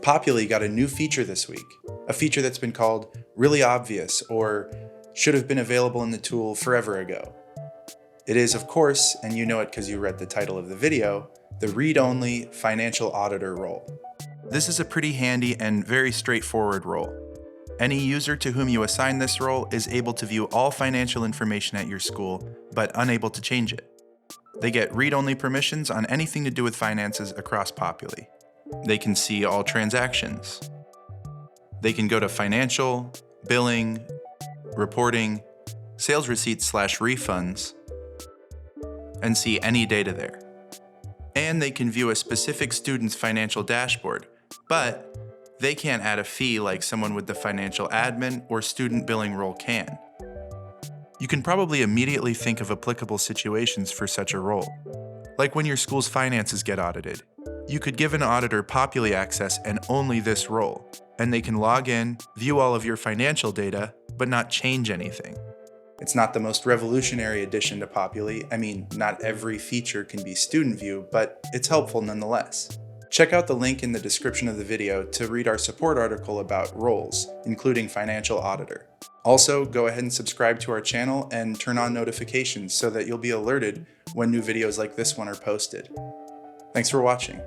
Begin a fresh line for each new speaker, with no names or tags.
Populi got a new feature this week, a feature that's been called really obvious or should have been available in the tool forever ago. It is, of course, and you know it because you read the title of the video, the read-only financial auditor role. This is a pretty handy and very straightforward role. Any user to whom you assign this role is able to view all financial information at your school, but unable to change it. They get read-only permissions on anything to do with finances across Populi. They can see all transactions. They can go to financial, billing, reporting, sales receipts/refunds, and see any data there. And they can view a specific student's financial dashboard, but they can't add a fee like someone with the financial admin or student billing role can. You can probably immediately think of applicable situations for such a role. Like when your school's finances get audited. You could give an auditor Populi access and only this role, and they can log in, view all of your financial data, but not change anything. It's not the most revolutionary addition to Populi. I mean, not every feature can be student view, but it's helpful nonetheless. Check out the link in the description of the video to read our support article about roles, including financial auditor. Also, go ahead and subscribe to our channel and turn on notifications so that you'll be alerted when new videos like this one are posted. Thanks for watching.